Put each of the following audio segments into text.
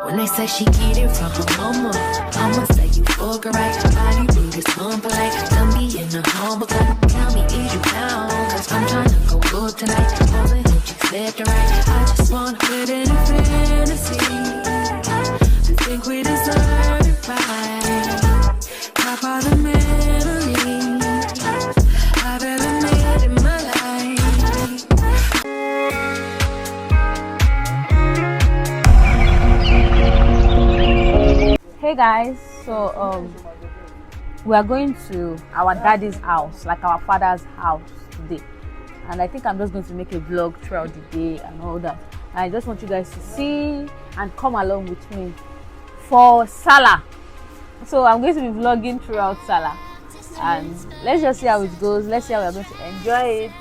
When they say she get it from her mama, I'ma say you fuck her right. Body rude is humble like don't be in the humble. Tell me is you down? Cause I'm trying to go good tonight. Only hope you slept right. I just wanna put in a fantasy. I think we deserve it right. Top of the memories I've ever made in my life. Hey guys, so we are going to our daddy's house, like our father's house today, and I think I'm just going to make a vlog throughout the day and all that. And I just want you guys to see and come along with me for Salah. So I'm going to be vlogging throughout Salah, and let's just see how it goes. Let's see how we're going to enjoy it.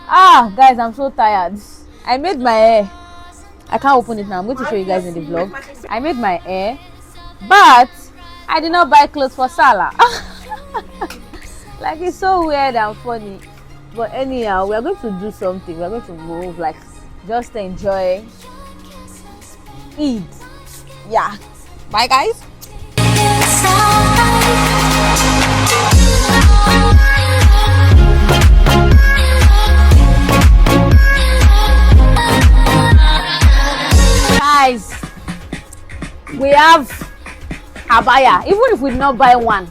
Guys, I'm so tired. I made my hair. I can't open it now. I'm going to show you guys in the vlog. I made my hair, but I did not buy clothes for Salah. Like, it's so weird and funny. But anyhow, we are going to do something. We are going to move, like, just enjoy Eid. Yeah. Bye, guys. Guys, we have abaya. Even if we did not buy one,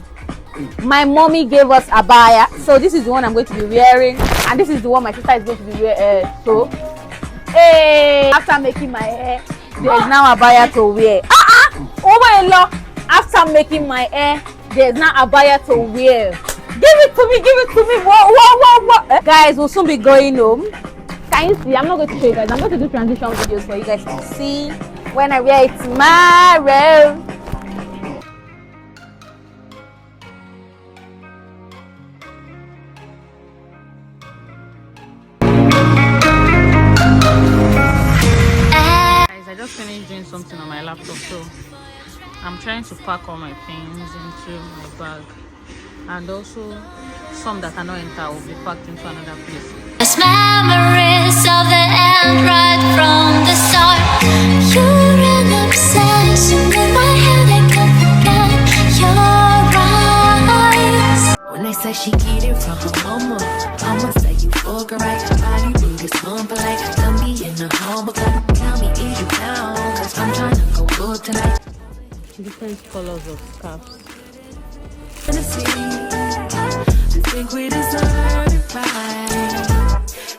my mommy gave us abaya, so this is the one I'm going to be wearing, and this is the one my sister is going to be wearing. So hey, after making my hair, there is now abaya to wear. Oh my lord, after making my hair, there is now abaya to wear. Give it to me. What? Guys, we'll soon be going home. Can you see? I'm not going to show you guys. I'm going to do transition videos for you guys to see when I wear it tomorrow. Guys, I just finished doing something on my laptop, so I'm trying to pack all my things into my bag, and also some that cannot enter will be packed into another place. There's memories of the end right from the start. You're an obsession in my head, I can't forget your eyes. When they say she get it from her mama, I'ma say you fuck her right. Body rude is humble like don't be in the humble. Tell me is you down? Cause I'm trying to go good tonight. Different colors of scarves. I think we deserve it right.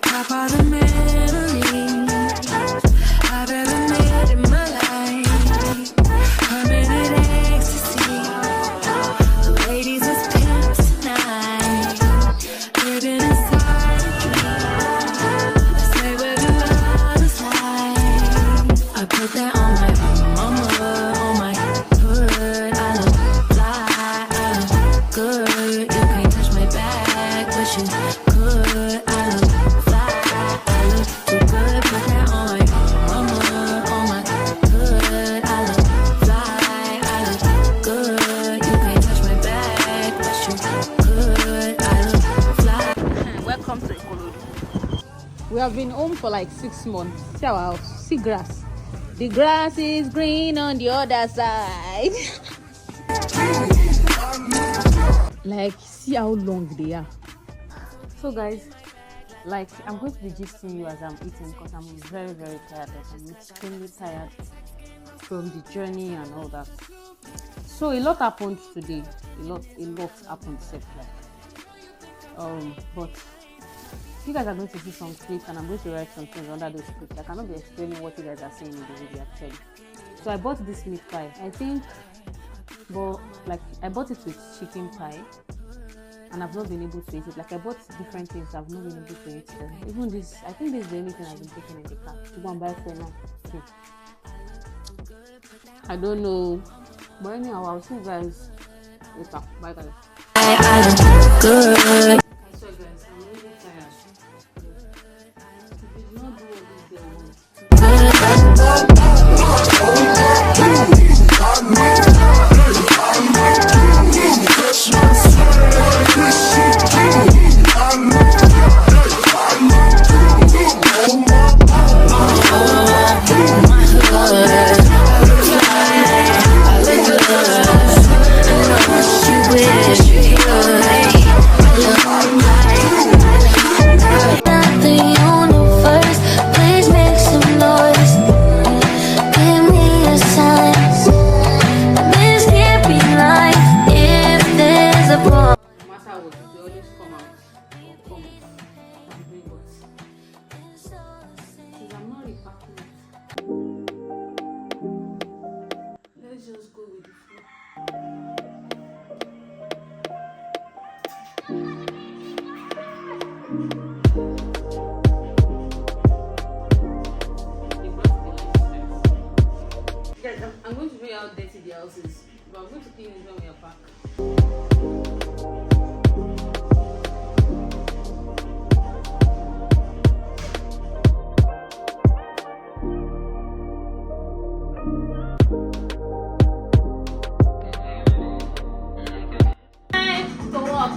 Top of the memories I've ever made in my life. Permanent ecstasy. The ladies is pimps tonight. Living inside a dream. I say where the love is like. I put that on my mama, on my hood. I look fly, I look good. You can't touch my back, but you could. I look fly, I look too good. Put that on my mama, on my hood. I look fly, I look good. You can't touch my back, but you could. I look fly. Welcome to Ikorodu. We have been home for like 6 months. See our house. See grass. The grass is green on the other side. Like, see how long they are. So guys, like, I'm going to be gisting you as I'm eating because I'm very tired. Like, I'm extremely tired from the journey and all that. So a lot happened today. A lot happened but you guys are going to see some clips, and I'm going to write some things under those clips. I cannot be explaining what you guys are saying in the video actually. So I bought this meat pie. I think, but like, I bought it with chicken pie, and I've not been able to eat it. Like, I bought different things, I've not been able to eat them. Even this, I think this is the only thing I've been taking in the car to go and buy for now. Okay. I don't know, but anyhow, I'll see you guys later. Bye guys. I look good. So guys, I'm really tired. If you not do what this I'm going to show you how dirty the house is, but I'm going to clean it when we are back. To walk.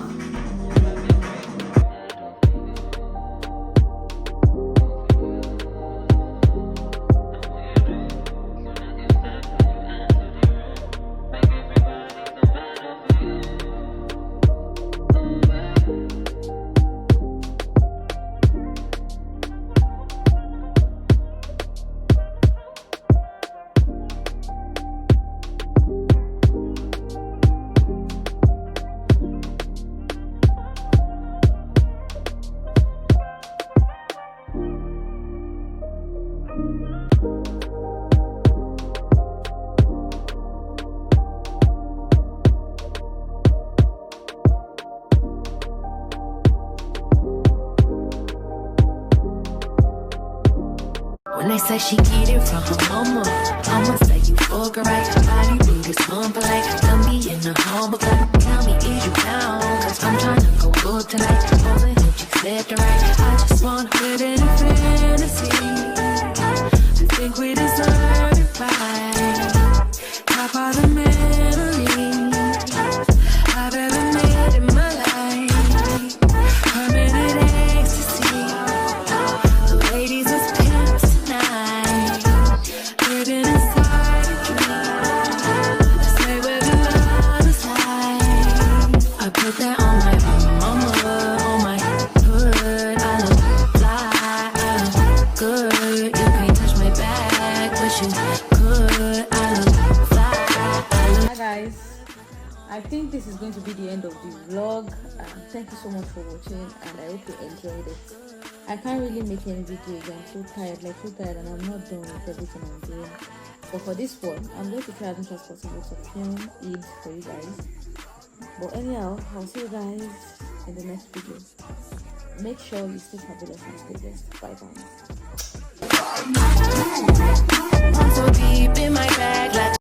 When they say she get it from her mama, I'ma say you fuck her right. Body booty slumber like don't be in the humble. Tell me is you down? Cause I'm trying to go good tonight. Only hope you slept right. I just wanna live in a fantasy. I think we deserve it right. Top of the memories I've ever made in my life. Permanent ecstasy. The ladies is pimps tonight. Living inside a dream. Say where the love is high. I put that on my mama, on my hood. I look fly, I look good. You can't touch my back, but you could. I look fly, I look. Hi guys, I think this is going to be the end of the vlog. Thank you so much for watching, and I hope you enjoyed it. I can't really make any video again. I'm so tired, and I'm not done with everything I'm doing. But for this one, I'm going to try as much as possible to film it for you guys. But anyhow, I'll see you guys in the next video. Make sure you stay fabulous and stay blessed. Bye guys.